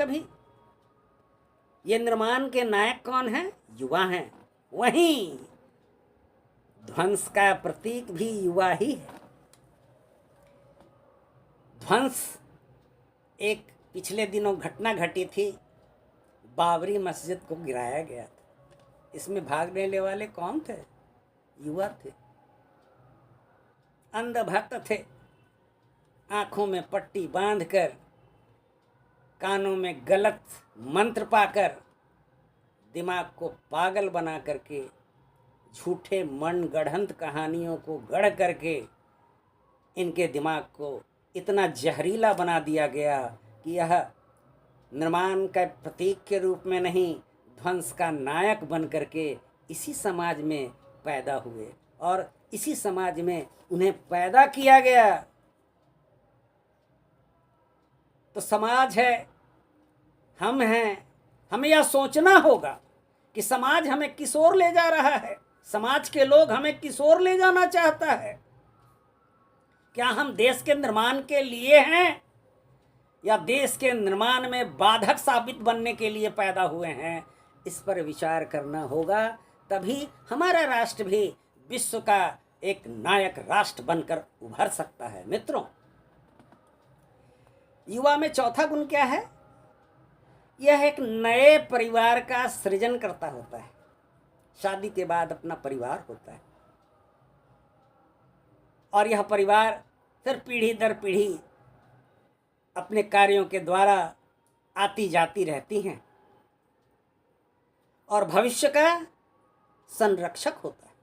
कभी? ये निर्माण के नायक कौन हैं? युवा हैं। वहीं ध्वंस का प्रतीक भी युवा ही है। ध्वंस, एक पिछले दिनों घटना घटी थी, बाबरी मस्जिद को गिराया गया था। इसमें भाग लेने वाले कौन थे? युवा थे, अंधभक्त थे। आंखों में पट्टी बांधकर, कानों में गलत मंत्र पाकर, दिमाग को पागल बना करके, झूठे मनगढ़ंत कहानियों को गढ़ करके इनके दिमाग को इतना जहरीला बना दिया गया कि यह निर्माण का प्रतीक के रूप में नहीं, ध्वंस का नायक बन करके इसी समाज में पैदा हुए और इसी समाज में उन्हें पैदा किया गया। तो समाज है, हम हैं, हमें यह सोचना होगा कि समाज हमें किस ओर ले जा रहा है। समाज के लोग हमें किस ओर ले जाना चाहता है? क्या हम देश के निर्माण के लिए हैं या देश के निर्माण में बाधक साबित बनने के लिए पैदा हुए हैं? इस पर विचार करना होगा, तभी हमारा राष्ट्र भी विश्व का एक नायक राष्ट्र बनकर उभर सकता है। मित्रों, युवा में चौथा गुण क्या है? यह एक नए परिवार का सृजन करता होता है। शादी के बाद अपना परिवार होता है और यह परिवार फिर पीढ़ी दर पीढ़ी अपने कार्यों के द्वारा आती जाती रहती हैं और भविष्य का संरक्षक होता है,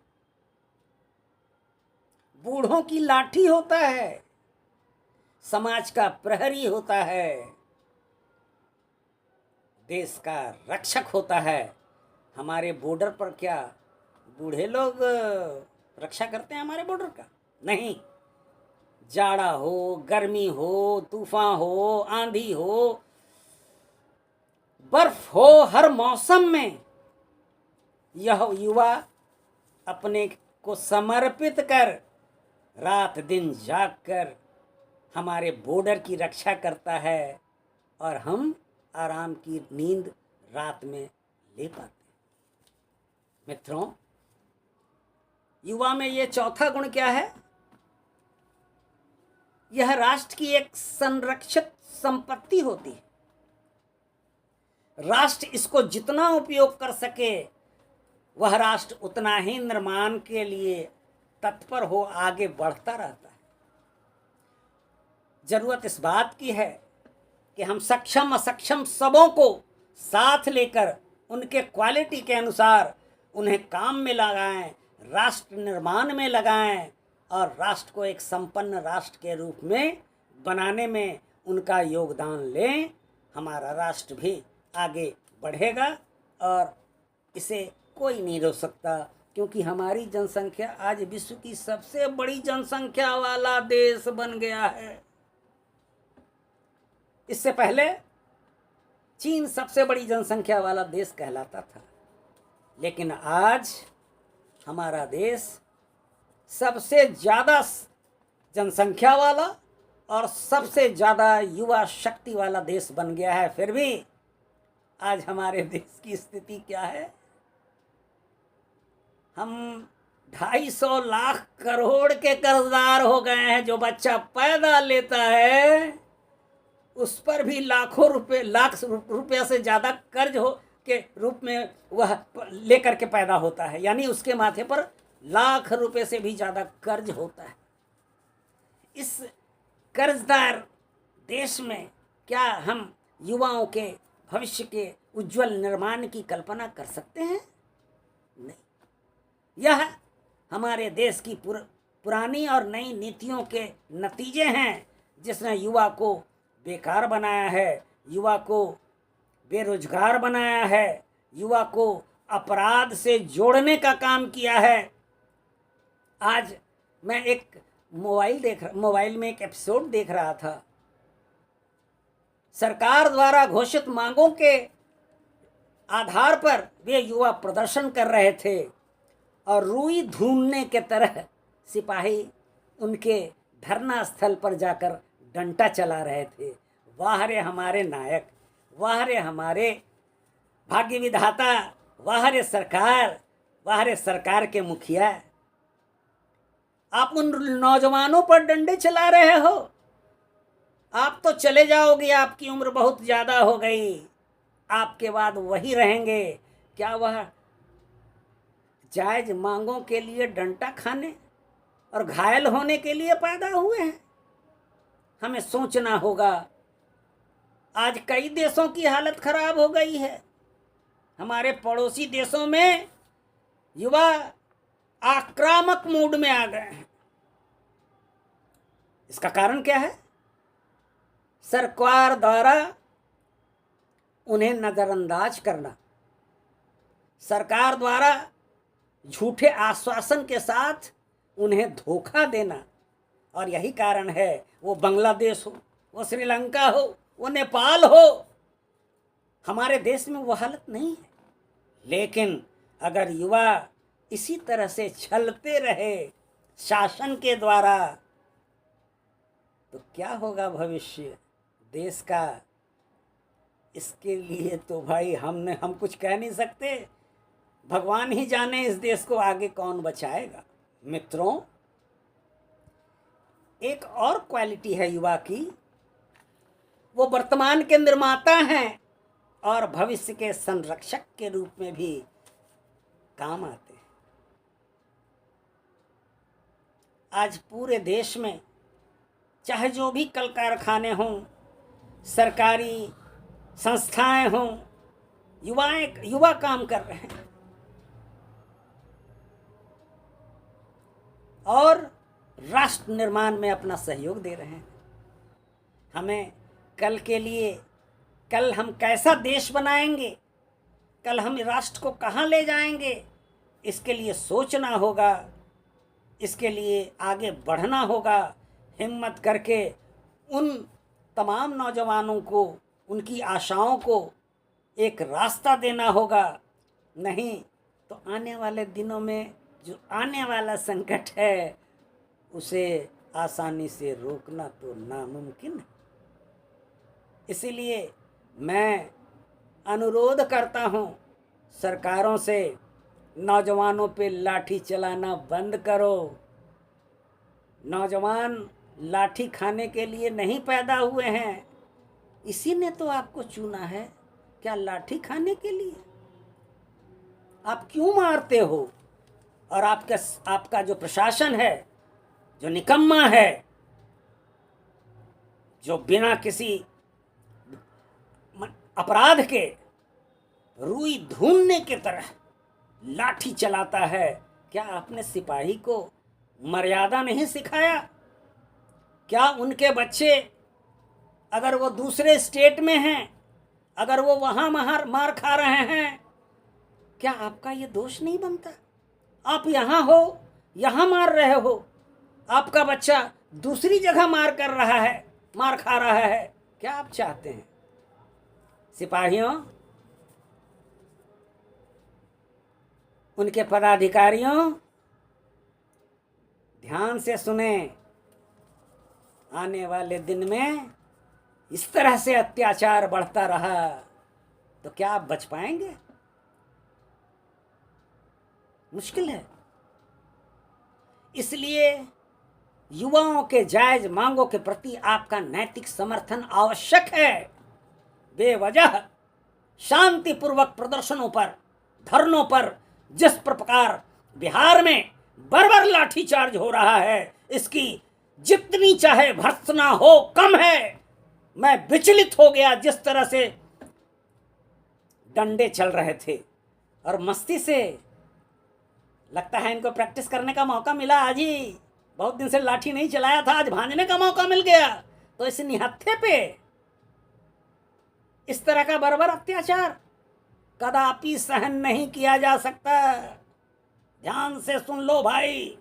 बूढ़ों की लाठी होता है, समाज का प्रहरी होता है, देश का रक्षक होता है। हमारे बॉर्डर पर क्या बूढ़े लोग रक्षा करते हैं हमारे बॉर्डर का? नहीं। जाड़ा हो, गर्मी हो, तूफान हो, आंधी हो, बर्फ हो, हर मौसम में यह युवा अपने को समर्पित कर रात दिन जागकर हमारे बॉर्डर की रक्षा करता है और हम आराम की नींद रात में ले पाते हैं। मित्रों, युवा में ये चौथा गुण क्या है? यह राष्ट्र की एक संरक्षित संपत्ति होती है। राष्ट्र इसको जितना उपयोग कर सके, वह राष्ट्र उतना ही निर्माण के लिए तत्पर हो आगे बढ़ता रहता है। जरूरत इस बात की है कि हम सक्षम असक्षम सबों को साथ लेकर उनके क्वालिटी के अनुसार उन्हें काम में लगाएं, राष्ट्र निर्माण में लगाएं और राष्ट्र को एक संपन्न राष्ट्र के रूप में बनाने में उनका योगदान लें। हमारा राष्ट्र भी आगे बढ़ेगा और इसे कोई नहीं रोक सकता, क्योंकि हमारी जनसंख्या आज विश्व की सबसे बड़ी जनसंख्या वाला देश बन गया है। इससे पहले चीन सबसे बड़ी जनसंख्या वाला देश कहलाता था, लेकिन आज हमारा देश सबसे ज़्यादा जनसंख्या वाला और सबसे ज़्यादा युवा शक्ति वाला देश बन गया है। फिर भी आज हमारे देश की स्थिति क्या है? हम 250 लाख करोड़ के कर्जदार हो गए हैं। जो बच्चा पैदा लेता है उस पर भी लाख रुपया से ज़्यादा कर्ज हो के रूप में वह लेकर के पैदा होता है, यानी उसके माथे पर लाख रुपए से भी ज़्यादा कर्ज होता है। इस कर्जदार देश में क्या हम युवाओं के भविष्य के उज्जवल निर्माण की कल्पना कर सकते हैं? नहीं। यह हमारे देश की पुरानी और नई नीतियों के नतीजे हैं, जिसने युवा को बेकार बनाया है, युवा को बेरोजगार बनाया है, युवा को अपराध से जोड़ने का काम किया है। आज मैं एक मोबाइल में एक एपिसोड देख रहा था। सरकार द्वारा घोषित मांगों के आधार पर वे युवा प्रदर्शन कर रहे थे और रुई ढूंढने के तरह सिपाही उनके धरना स्थल पर जाकर डंडा चला रहे थे। वाह रे हमारे नायक, वाह रे हमारे भाग्य विधाता, वाह रे सरकार, वाह रे सरकार के मुखिया। आप उन नौजवानों पर डंडे चला रहे हो। आप तो चले जाओगे, आपकी उम्र बहुत ज्यादा हो गई, आपके बाद वही रहेंगे। क्या वह जायज मांगों के लिए डंडा खाने और घायल होने के लिए पैदा हुए हैं? हमें सोचना होगा। आज कई देशों की हालत खराब हो गई है। हमारे पड़ोसी देशों में युवा आक्रामक मूड में आ गए हैं। इसका कारण क्या है? सरकार द्वारा उन्हें नजरअंदाज करना, सरकार द्वारा झूठे आश्वासन के साथ उन्हें धोखा देना। और यही कारण है, वो बांग्लादेश हो, वो श्रीलंका हो, वो नेपाल हो, हमारे देश में वो हालत नहीं है। लेकिन अगर युवा इसी तरह से छलते रहे शासन के द्वारा, तो क्या होगा भविष्य देश का? इसके लिए तो भाई हम कुछ कह नहीं सकते। भगवान ही जाने इस देश को आगे कौन बचाएगा। मित्रों, एक और क्वालिटी है युवा की, वो वर्तमान के निर्माता हैं और भविष्य के संरक्षक के रूप में भी काम आते हैं। आज पूरे देश में चाहे जो भी कल कारखाने हों, सरकारी संस्थाएं हों, युवा काम कर रहे हैं और राष्ट्र निर्माण में अपना सहयोग दे रहे हैं। हमें कल के लिए, कल हम कैसा देश बनाएंगे, कल हम राष्ट्र को कहाँ ले जाएंगे, इसके लिए सोचना होगा, इसके लिए आगे बढ़ना होगा। हिम्मत करके उन तमाम नौजवानों को, उनकी आशाओं को एक रास्ता देना होगा। नहीं तो आने वाले दिनों में जो आने वाला संकट है, उसे आसानी से रोकना तो नामुमकिन है। इसीलिए मैं अनुरोध करता हूँ सरकारों से, नौजवानों पे लाठी चलाना बंद करो। नौजवान लाठी खाने के लिए नहीं पैदा हुए हैं, इसी ने तो आपको चुना है। क्या लाठी खाने के लिए? आप क्यों मारते हो? और आपका जो प्रशासन है, जो निकम्मा है, जो बिना किसी अपराध के रुई धूनने की तरह लाठी चलाता है, क्या आपने सिपाही को मर्यादा नहीं सिखाया? क्या उनके बच्चे अगर वो दूसरे स्टेट में हैं, अगर वो वहाँ मार खा रहे हैं, क्या आपका ये दोष नहीं बनता? आप यहाँ हो, यहाँ मार रहे हो, आपका बच्चा दूसरी जगह मार खा रहा है, क्या आप चाहते हैं? सिपाहियों, उनके पदाधिकारियों, ध्यान से सुने। आने वाले दिन में इस तरह से अत्याचार बढ़ता रहा तो क्या आप बच पाएंगे? मुश्किल है। इसलिए युवाओं के जायज मांगों के प्रति आपका नैतिक समर्थन आवश्यक है। बेवजह शांतिपूर्वक प्रदर्शनों पर, धरनों पर जिस प्रकार बिहार में बर्बर लाठीचार्ज हो रहा है, इसकी जितनी चाहे भर्त्सना हो कम है। मैं विचलित हो गया जिस तरह से डंडे चल रहे थे और मस्ती से, लगता है इनको प्रैक्टिस करने का मौका मिला आज ही। बहुत दिन से लाठी नहीं चलाया था, आज भांजने का मौका मिल गया। तो इस निहत्थे पे इस तरह का बर्बर अत्याचार कदापि सहन नहीं किया जा सकता। ध्यान से सुन लो भाई,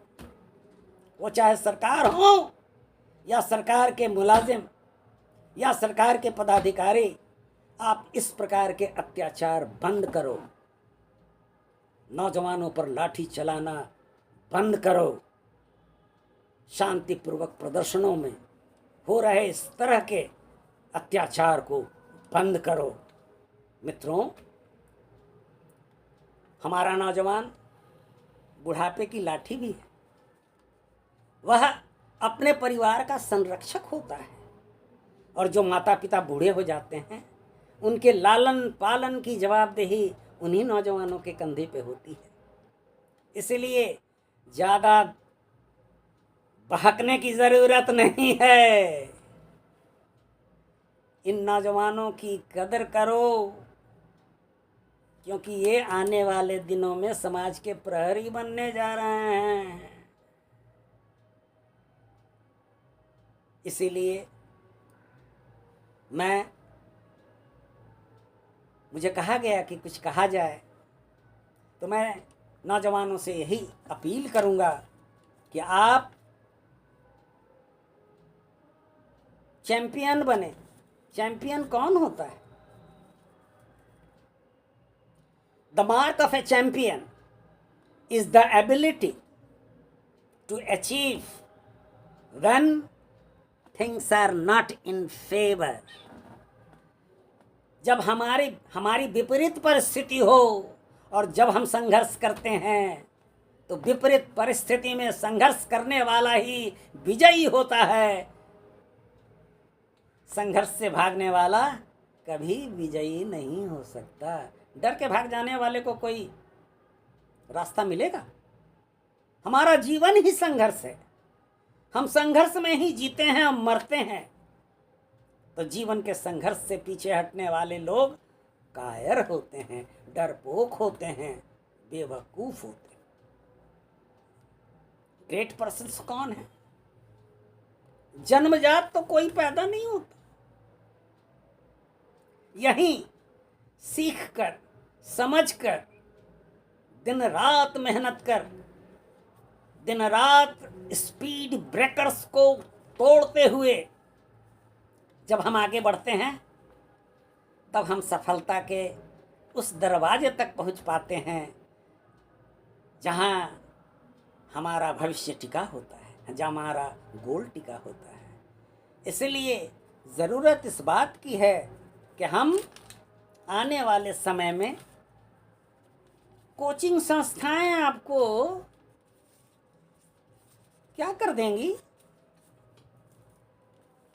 वो चाहे सरकार हो या सरकार के मुलाजिम या सरकार के पदाधिकारी, आप इस प्रकार के अत्याचार बंद करो। नौजवानों पर लाठी चलाना बंद करो। शांतिपूर्वक प्रदर्शनों में हो रहे इस तरह के अत्याचार को बंद करो। मित्रों, हमारा नौजवान बुढ़ापे की लाठी भी है। वह अपने परिवार का संरक्षक होता है, और जो माता पिता बूढ़े हो जाते हैं उनके लालन पालन की जवाबदेही उन्हीं नौजवानों के कंधे पे होती है। इसलिए ज़्यादा बहकने की ज़रूरत नहीं है। इन नौजवानों की कदर करो, क्योंकि ये आने वाले दिनों में समाज के प्रहरी बनने जा रहे हैं। इसीलिए मुझे कहा गया कि कुछ कहा जाए, तो मैं नौजवानों से यही अपील करूंगा कि आप चैंपियन बने। चैंपियन कौन होता है? The mark of a champion is the ability to achieve when things are not in favour. जब हमारी विपरीत परिस्थिति हो और जब हम संघर्ष करते हैं, तो विपरीत परिस्थिति में संघर्ष करने वाला ही विजयी होता है। संघर्ष से भागने वाला कभी विजयी नहीं हो सकता। डर के भाग जाने वाले को कोई रास्ता मिलेगा? हमारा जीवन ही संघर्ष है। हम संघर्ष में ही जीते हैं, हम मरते हैं। तो जीवन के संघर्ष से पीछे हटने वाले लोग कायर होते हैं, डरपोक होते हैं, बेवकूफ होते हैं। ग्रेट पर्सन्स कौन है? जन्मजात तो कोई पैदा नहीं होता। यहीं सीख कर, समझ कर, दिन रात मेहनत कर, दिन रात स्पीड ब्रेकर्स को तोड़ते हुए जब हम आगे बढ़ते हैं, तब हम सफलता के उस दरवाजे तक पहुंच पाते हैं जहां हमारा भविष्य टिका होता है, जहां हमारा गोल टिका होता है। इसलिए ज़रूरत इस बात की है कि हम आने वाले समय में कोचिंग संस्थाएं आपको क्या कर देंगी?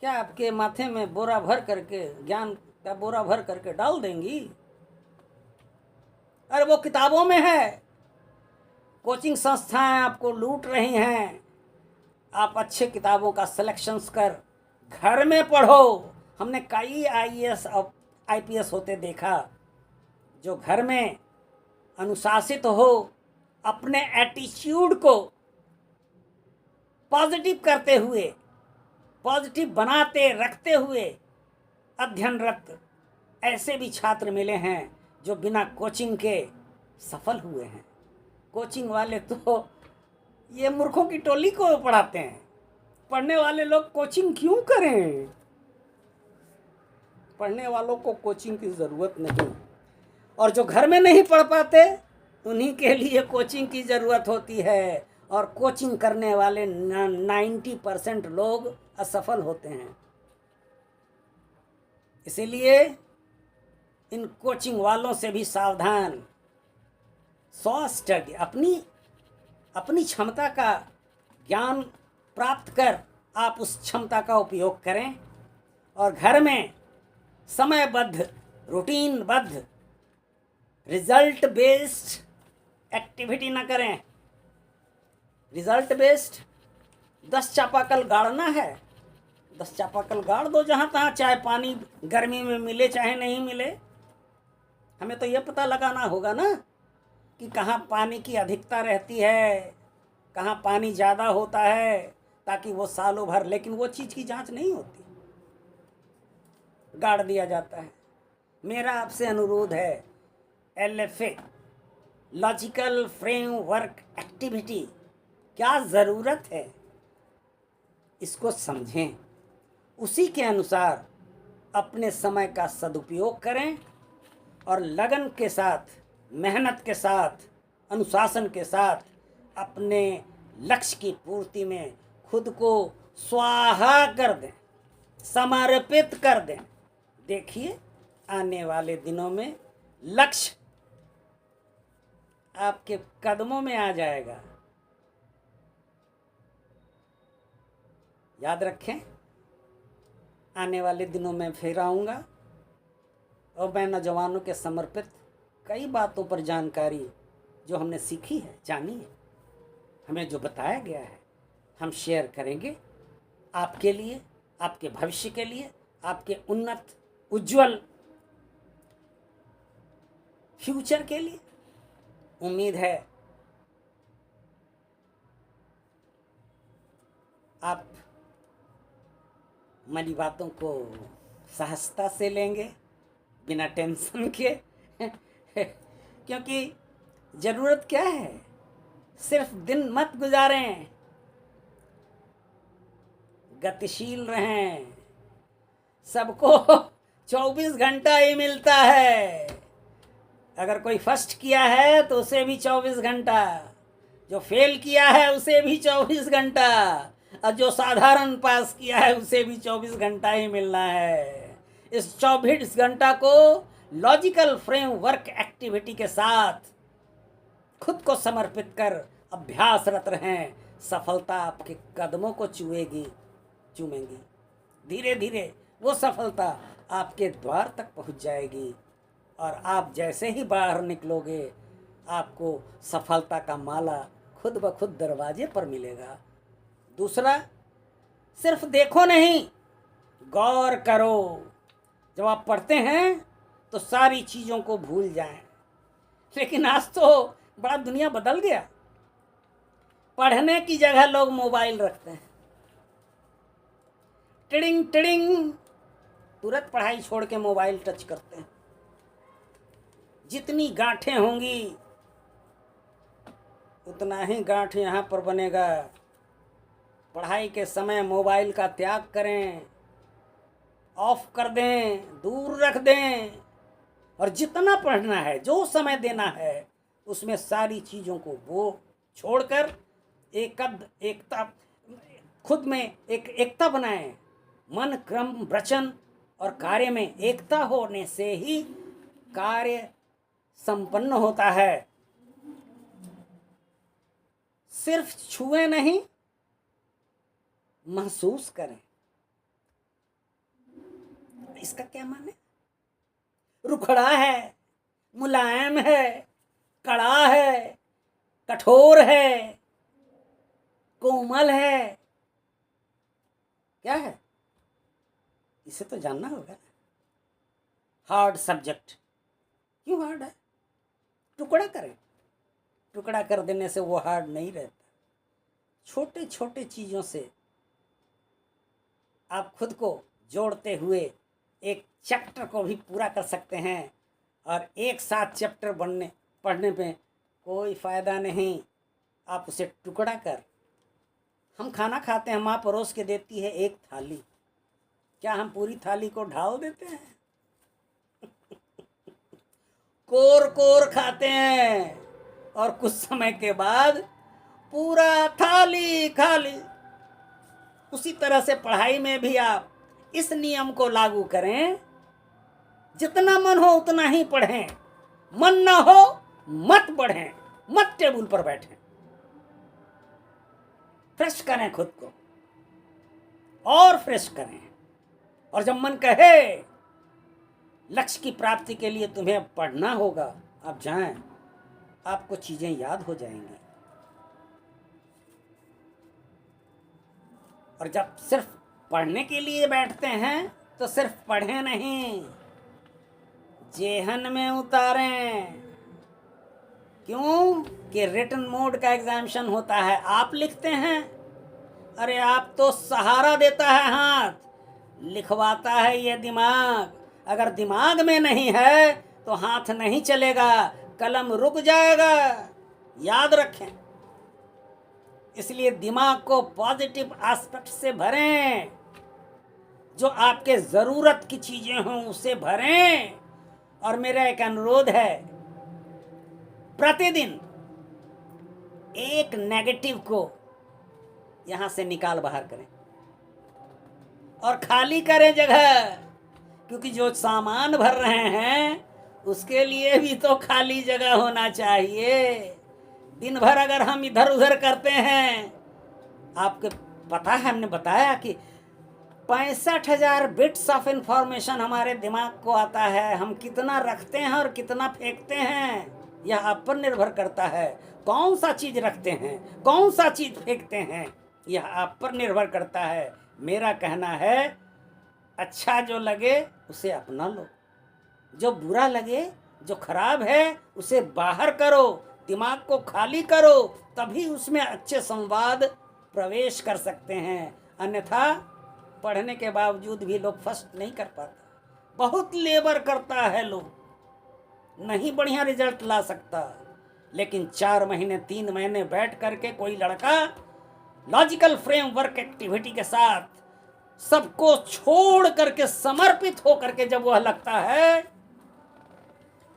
क्या आपके माथे में बोरा भर करके, ज्ञान का बोरा भर करके डाल देंगी? अरे वो किताबों में है। कोचिंग संस्थाएं आपको लूट रही हैं। आप अच्छे किताबों का सिलेक्शंस कर घर में पढ़ो। हमने कई IAS और IPS होते देखा जो घर में अनुशासित हो, अपने एटीट्यूड को पॉजिटिव करते हुए, पॉजिटिव बनाते रखते हुए अध्ययनरत ऐसे भी छात्र मिले हैं जो बिना कोचिंग के सफल हुए हैं। कोचिंग वाले तो ये मूर्खों की टोली को पढ़ाते हैं। पढ़ने वाले लोग कोचिंग क्यों करें? पढ़ने वालों को कोचिंग की ज़रूरत नहीं, और जो घर में नहीं पढ़ पाते उन्हीं के लिए कोचिंग की ज़रूरत होती है। और कोचिंग करने वाले 90% लोग असफल होते हैं। इसीलिए इन कोचिंग वालों से भी सावधान। स्व स्टडी, अपनी क्षमता का ज्ञान प्राप्त कर आप उस क्षमता का उपयोग करें, और घर में समयबद्ध, रूटीनबद्ध, रिजल्ट बेस्ड एक्टिविटी न करें। रिजल्ट बेस्ड 10 चापाकल गाड़ना है, 10 चापाकल गाड़ दो जहाँ तहाँ, चाहे पानी गर्मी में मिले चाहे नहीं मिले। हमें तो यह पता लगाना होगा ना कि कहाँ पानी की अधिकता रहती है, कहाँ पानी ज़्यादा होता है, ताकि वो सालों भर, लेकिन वो चीज़ की जांच नहीं होती, गाड़ दिया जाता है। मेरा आपसे अनुरोध है, LFA लॉजिकल फ्रेमवर्क एक्टिविटी क्या ज़रूरत है, इसको समझें, उसी के अनुसार अपने समय का सदुपयोग करें, और लगन के साथ, मेहनत के साथ, अनुशासन के साथ अपने लक्ष्य की पूर्ति में खुद को स्वाहा कर दें, समर्पित कर दें। देखिए आने वाले दिनों में लक्ष्य आपके कदमों में आ जाएगा। याद रखें, आने वाले दिनों में फिर आऊँगा और मैं नौजवानों के समर्पित कई बातों पर जानकारी जो हमने सीखी है, जानी है, हमें जो बताया गया है, हम शेयर करेंगे आपके लिए, आपके भविष्य के लिए, आपके उन्नत उज्जवल फ्यूचर के लिए। उम्मीद है आप मेरी बातों को सहजता से लेंगे, बिना टेंशन के क्योंकि ज़रूरत क्या है, सिर्फ दिन मत गुजारें, गतिशील रहें। सबको 24 घंटा ही मिलता है। अगर कोई फर्स्ट किया है तो उसे भी 24 घंटा, जो फेल किया है उसे भी 24 घंटा, और जो साधारण पास किया है उसे भी 24 घंटा ही मिलना है। इस 24 घंटा को लॉजिकल फ्रेमवर्क एक्टिविटी के साथ खुद को समर्पित कर अभ्यासरत रहें। सफलता आपके कदमों को चूमेंगी। धीरे धीरे वो सफलता आपके द्वार तक पहुंच जाएगी और आप जैसे ही बाहर निकलोगे आपको सफलता का माला खुद ब खुद दरवाजे पर मिलेगा। दूसरा, सिर्फ देखो नहीं, गौर करो। जब आप पढ़ते हैं तो सारी चीज़ों को भूल जाएं, लेकिन आज तो बड़ा दुनिया बदल गया। पढ़ने की जगह लोग मोबाइल रखते हैं, टिडिंग टिडिंग, तुरंत पढ़ाई छोड़ के मोबाइल टच करते हैं। जितनी गांठें होंगी उतना ही गांठ यहाँ पर बनेगा। पढ़ाई के समय मोबाइल का त्याग करें, ऑफ कर दें, दूर रख दें, और जितना पढ़ना है, जो समय देना है, उसमें सारी चीज़ों को वो छोड़कर एकता खुद में एकता बनाएं। मन, क्रम, वचन और कार्य में एकता होने से ही कार्य संपन्न होता है। सिर्फ छुए नहीं, महसूस करें। इसका क्या माने? रुखड़ा है, मुलायम है, कड़ा है, कठोर है, कोमल है, क्या है? इसे तो जानना होगा। हार्ड सब्जेक्ट क्यों हार्ड है? टुकड़ा करें, टुकड़ा कर देने से वो हार्ड नहीं रहता। छोटे छोटे चीज़ों से आप खुद को जोड़ते हुए एक चैप्टर को भी पूरा कर सकते हैं, और एक साथ चैप्टर पढ़ने में कोई फ़ायदा नहीं। आप उसे टुकड़ा कर, हम खाना खाते हैं, माँ परोस के देती है एक थाली, क्या हम पूरी थाली को ढाल देते हैं? कोर कोर खाते हैं और कुछ समय के बाद पूरा थाली खाली। उसी तरह से पढ़ाई में भी आप इस नियम को लागू करें, जितना मन हो उतना ही पढ़ें, मन ना हो मत पढ़ें, मत टेबल पर बैठें। फ्रेश करें खुद को और फ्रेश करें, और जब मन कहे लक्ष्य की प्राप्ति के लिए तुम्हें अब पढ़ना होगा, आप जाएं, आपको चीजें याद हो जाएंगी। और जब सिर्फ पढ़ने के लिए बैठते हैं तो सिर्फ पढ़ें नहीं, जेहन में उतारें। क्यों? कि रिटन मोड का एग्जामिनेशन होता है, आप लिखते हैं, अरे आप तो सहारा देता है हाथ, लिखवाता है ये दिमाग। अगर दिमाग में नहीं है तो हाथ नहीं चलेगा, कलम रुक जाएगा। याद रखें। इसलिए दिमाग को पॉजिटिव एस्पेक्ट से भरें, जो आपके ज़रूरत की चीज़ें हों उसे भरें। और मेरा एक अनुरोध है, प्रतिदिन एक नेगेटिव को यहाँ से निकाल बाहर करें और खाली करें जगह, क्योंकि जो सामान भर रहे हैं उसके लिए भी तो खाली जगह होना चाहिए। दिन भर अगर हम इधर उधर करते हैं, आपको पता है हमने बताया कि 65,000 बिट्स ऑफ इंफॉर्मेशन हमारे दिमाग को आता है। हम कितना रखते हैं और कितना फेंकते हैं यह आप पर निर्भर करता है। कौन सा चीज रखते हैं, कौन सा चीज फेंकते हैं, यह आप पर निर्भर करता है। मेरा कहना है अच्छा जो लगे उसे अपना लो, जो बुरा लगे, जो खराब है उसे बाहर करो, दिमाग को खाली करो, तभी उसमें अच्छे संवाद प्रवेश कर सकते हैं। अन्यथा पढ़ने के बावजूद भी लोग फर्स्ट नहीं कर पाता। बहुत लेबर करता है, लोग नहीं बढ़िया रिजल्ट ला सकता। लेकिन 4 महीने 3 महीने बैठ करके कोई लड़का लॉजिकल फ्रेमवर्क एक्टिविटी के साथ सबको छोड़ करके समर्पित हो करके जब वह लगता है,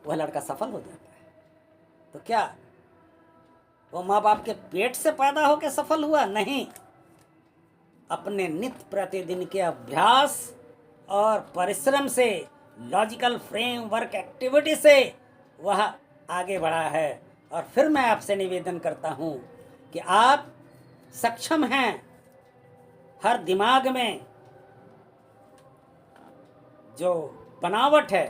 वह लड़का सफल हो जाता है। तो क्या वो माँ बाप के पेट से पैदा होकर सफल हुआ? नहीं, अपने नित्य प्रतिदिन के अभ्यास और परिश्रम से, लॉजिकल फ्रेमवर्क एक्टिविटी से वह आगे बढ़ा है। और फिर मैं आपसे निवेदन करता हूँ कि आप सक्षम हैं। हर दिमाग में जो बनावट है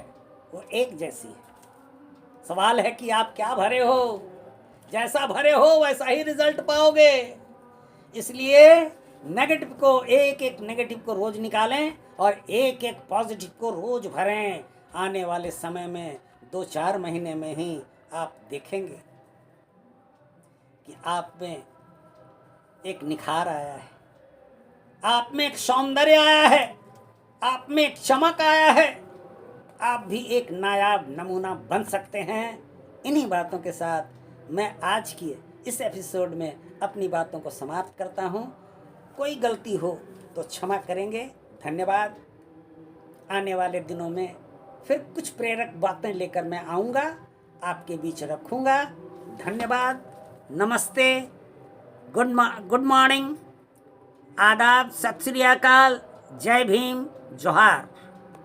वो एक जैसी है। सवाल है कि आप क्या भरे हो। जैसा भरे हो वैसा ही रिजल्ट पाओगे। इसलिए नेगेटिव को, एक नेगेटिव को रोज निकालें और एक पॉजिटिव को रोज भरें। आने वाले समय में 2-4 महीने में ही आप देखेंगे कि आप में एक निखार आया है, आप में एक सौंदर्य आया है, आप में एक चमक आया है। आप भी एक नायाब नमूना बन सकते हैं। इन्हीं बातों के साथ मैं आज की इस एपिसोड में अपनी बातों को समाप्त करता हूँ। कोई गलती हो तो क्षमा करेंगे। धन्यवाद। आने वाले दिनों में फिर कुछ प्रेरक बातें लेकर मैं आऊँगा, आपके बीच रखूँगा। धन्यवाद। नमस्ते, गुड मॉर्निंग, आदाब, सत श्री अकाल, जय भीम, जोहार।